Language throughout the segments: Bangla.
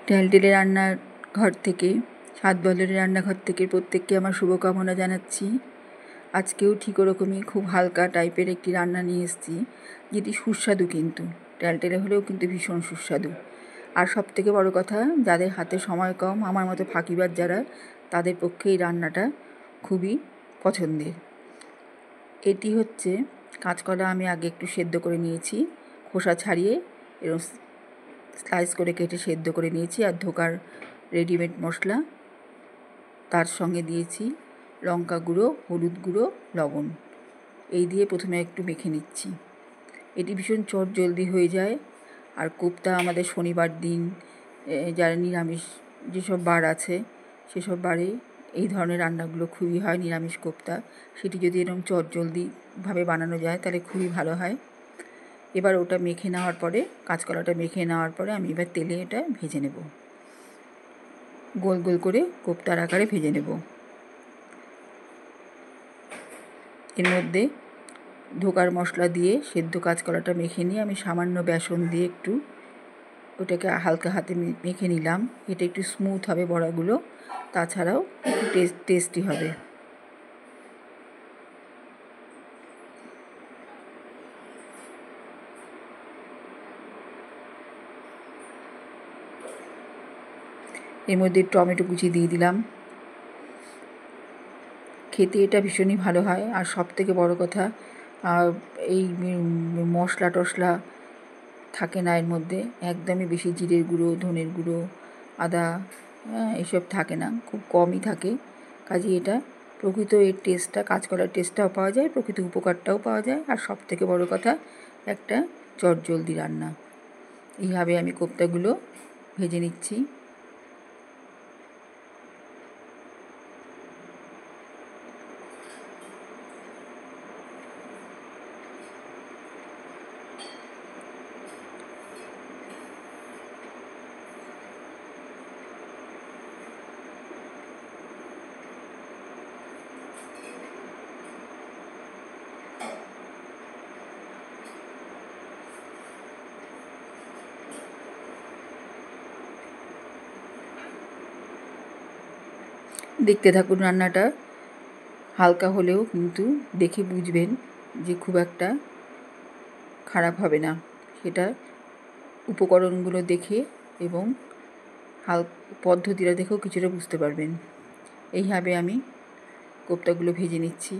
টেলটেলে রান্নাঘর থেকে, স্বাদ বদলের রান্নাঘর থেকে প্রত্যেককে আমার শুভকামনা জানাচ্ছি। আজকেও ঠিক ওরকমই খুব হালকা টাইপের একটি রান্না নিয়ে এসেছি, যেটি সুস্বাদু, কিন্তু টেলটেলে হলেও কিন্তু ভীষণ সুস্বাদু। আর সবথেকে বড় কথা, যাদের হাতে সময় কম, আমার মতো ফাঁকিবাজ যারা, তাদের পক্ষে এই রান্নাটা খুবই পছন্দের। এটি হচ্ছে কাঁচকলা আমি আগে একটু সেদ্ধ করে নিয়েছি, খোসা ছাড়িয়ে এরকম স্লাইস করে কেটে সেদ্ধ করে নিয়েছি। আর ধোকার রেডিমেড মশলা, তার সঙ্গে দিয়েছি লঙ্কা গুঁড়ো, হলুদ গুঁড়ো, লবণ। এই দিয়ে প্রথমে একটু মেখে নিচ্ছি। এটি ভীষণ চটজলদি হয়ে যায়। আর কোপ্তা আমাদের শনিবার দিন, যারা নিরামিষ যেসব বার আছে সেসব বারে এই ধরনের রান্নাগুলো খুবই হয়। নিরামিষ কোপ্তা, সেটি যদি এরকম চটজলদিভাবে বানানো যায় তাহলে খুবই ভালো হয়। এবার ওটা মেখে নেওয়ার পরে, কাঁচকলাটা মেখে নেওয়ার পরে আমি এবার তেলে এটা ভেজে নেব, গোল গোল করে কোপ্তার আকারে ভেজে নেব। এর মধ্যে ধোকার মশলা দিয়ে সেদ্ধ কাঁচকলাটা মেখে নিয়ে আমি সামান্য বেসন দিয়ে একটু ওটাকে হালকা হাতে মেখে নিলাম। এটা একটু স্মুথ হবে বড়াগুলো, তাছাড়াও একটু টেস্টি হবে। এর মধ্যে টমেটো কুচি দিয়ে দিলাম। খেতে এটা ভীষণই ভালো হয়। আর সবথেকে বড় কথা, এই মশলা টশলা থাকে না এর মধ্যে, একদমই বেশি জিরের গুঁড়ো, ধনের গুঁড়ো, আদা এসব থাকে না, খুব কমই থাকে। কাজে এটা প্রকৃত এর টেস্টটা, কাঁচকলার টেস্টটাও পাওয়া যায়, প্রকৃত উপকারটাও পাওয়া যায়। আর সবথেকে বড় কথা, একটা চটজলদি রান্না। এইভাবে আমি কোপ্তাগুলো ভেজে নিচ্ছি। দেখতে থাকুন রান্নাটা। হালকা হলেও কিন্তু দেখে বুঝবেন যে খুব একটা খারাপ হবে না। সেটা উপকরণগুলো দেখে এবং পদ্ধতিটা দেখেও কিছুটা বুঝতে পারবেন। এইভাবে আমি কোপ্তাগুলো ভেজে নিচ্ছি।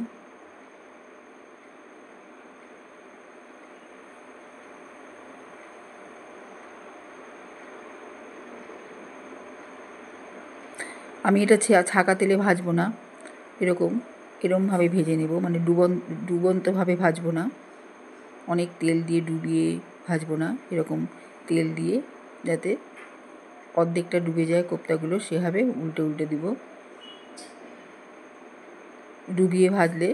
আমি এটা ছাঁকা তেলে ভাজবো না, এরমভাবে ভেজে নেব, মানে ডুবন্তভাবে ভাজবো না, অনেক তেল দিয়ে ডুবিয়ে ভাজবো না, এরকম তেল দিয়ে যাতে অর্ধেকটা ডুবে যায় কোপ্তাগুলো, সেভাবে উল্টে উল্টে দিব। ডুবিয়ে ভাজলে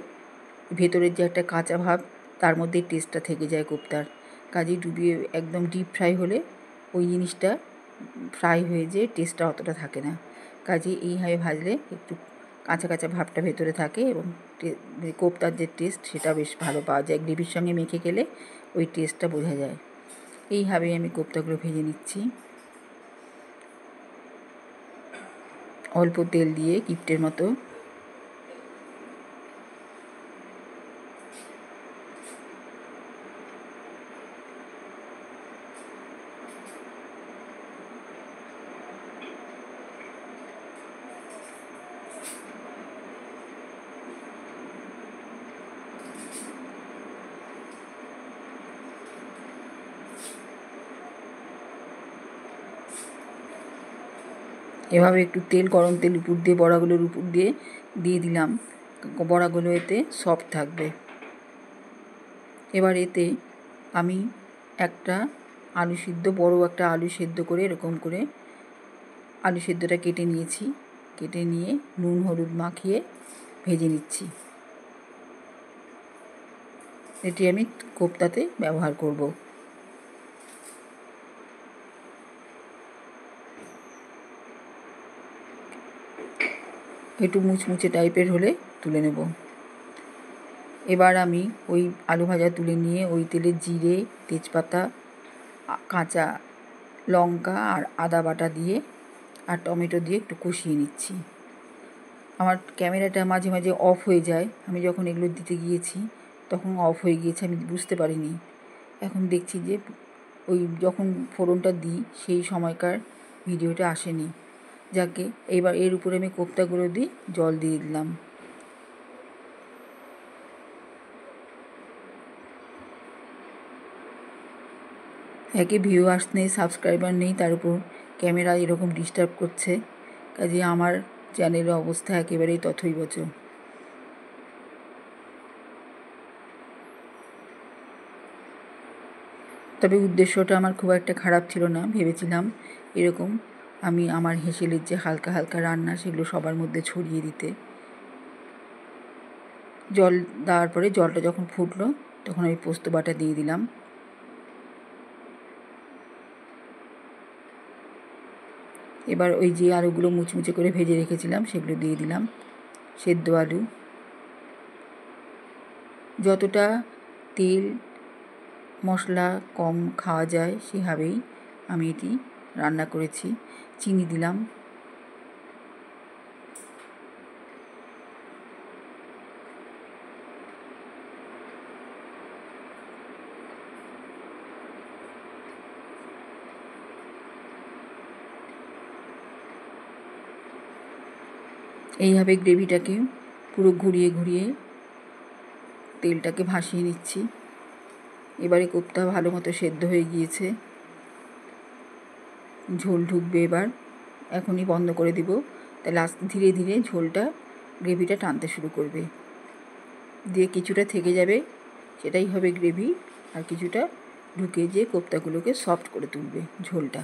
ভেতরের যে একটা কাঁচা ভাব, তার মধ্যে টেস্টটা থেকে যায় কোপ্তার। কাজেই ডুবিয়ে একদম ডিপ ফ্রাই হলে ওই জিনিসটা ফ্রাই হয়ে যেয়ে টেস্টটা অতটা থাকে না। কাজেই এইভাবে ভাজলে একটু কাঁচা কাঁচা ভাবটা ভেতরে থাকে এবং কোপ্তার যে টেস্ট সেটা বেশ ভালো পাওয়া যায়। গ্রেভির সঙ্গে মেখে গেলে ওই টেস্টটা বোঝা যায়। এইভাবেই আমি কোপ্তাগুলো ভেজে নিচ্ছি, অল্প তেল দিয়ে কিপ্টের মতো। এভাবে একটু তেল, গরম তেল উপর দিয়ে বড়াগুলোর উপর দিয়ে দিলাম। বড়াগুলো এতে সফট থাকবে। এবার এতে আমি একটা আলু সিদ্ধ, বড় একটা আলু সেদ্ধ করে এরকম করে আলু সেদ্ধটা কেটে নিয়েছি। কেটে নিয়ে নুন হলুদ মাখিয়ে ভেজে নিচ্ছি। এটি আমি কোপ্তাতে ব্যবহার করব। একটু মুচমুচে টাইপের হলে তুলে নেব। এবার আমি ওই আলু ভাজা তুলে নিয়ে ওই তেলে জিরে, তেজপাতা, কাঁচা লঙ্কা আর আদা বাটা দিয়ে আর টমেটো দিয়ে একটু কষিয়ে নিচ্ছি। আমার ক্যামেরাটা মাঝে মাঝে অফ হয়ে যায়, আমি যখন এগুলো দিতে গিয়েছি তখন অফ হয়ে গিয়েছে, আমি বুঝতে পারিনি। এখন দেখছি যে ওই যখন ফোড়নটা দিই সেই সময়কার ভিডিওটা আসেনি। যাকে এবার এর উপরে আমি কোপ্তাগুলো দিয়ে জল দিয়ে দিলাম। একে ভিউয়ার্স নেই, সাবস্ক্রাইবার নেই, তার উপর ক্যামেরা এরকম ডিস্টার্ব করছে, কাজে আমার চ্যানেলের অবস্থা একেবারেই তথৈবচ। তবে উদ্দেশ্যটা আমার খুব একটা খারাপ ছিল না। ভেবেছিলাম এরকম আমি আমার হেঁসেলের যে হালকা হালকা রান্না সেগুলো সবার মধ্যে ছড়িয়ে দিতে। জল দেওয়ার পরে জলটা যখন ফুটলো তখন আমি পোস্ত বাটা দিয়ে দিলাম। এবার ওই যে আলুগুলো মুচমুচে করে ভেজে রেখেছিলাম সেগুলো দিয়ে দিলাম, সেদ্ধ আলু। যতটা তেল মশলা কম খাওয়া যায় সেভাবেই আমি এটি রান্না করেছি। চিনি দিলাম। এইভাবে গ্রেভিটাকে পুরো ঘুরিয়ে ঘুরিয়ে তেলটাকে ভাসিয়ে নিচ্ছি। এবারে কোপ্তা ভালো মতো সেদ্ধ হয়ে গিয়েছে, ঝোল ঢুকবে এবার। এখনই বন্ধ করে দিব, তাহলে ধীরে ধীরে ঝোলটা গ্রেভিটা টানতে শুরু করবে। দিয়ে কিছুটা থেকে যাবে, সেটাই হবে গ্রেভি, আর কিছুটা ঢুকে যেয়ে কোপ্তাগুলোকে সফট করে তুলবে ঝোলটা।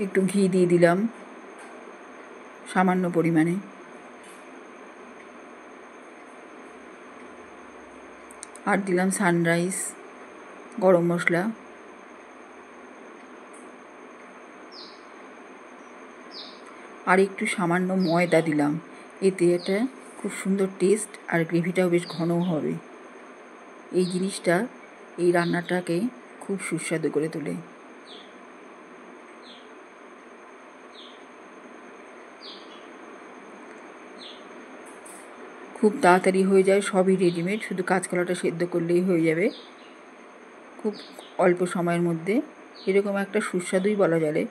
একটু ঘি দিয়ে দিলাম সামান্য পরিমাণে। আর দিলাম সানরাইজ গরম মশলা। আর একটু সামান্য ময়দা দিলাম, এতে এটা খুব সুন্দর টেস্ট আর গ্রেভিটাও বেশ ঘনও হবে। এই জিনিসটা এই রান্নাটাকে খুব সুস্বাদু করে তোলে। খুব তাড়াতাড়ি হয়ে যায়, সবই রেডিমেড, শুধু কাঁচকলাটা সেদ্ধ করলেই হয়ে যাবে খুব অল্প সময়ের মধ্যে। এরকম একটা সুস্বাদুই বলা চলে,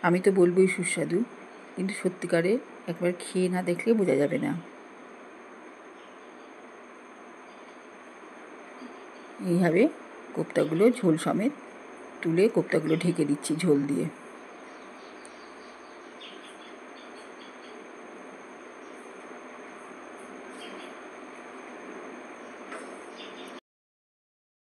আমি তো বলবোই সুস্বাদু, কিন্তু সত্যিকারে একবার খেয়ে না দেখলে বোঝা যাবে না। এইভাবে কোপ্তাগুলো ঝোল সমেত তুলে কোপ্তাগুলো ঢেকে দিচ্ছি ঝোল দিয়ে।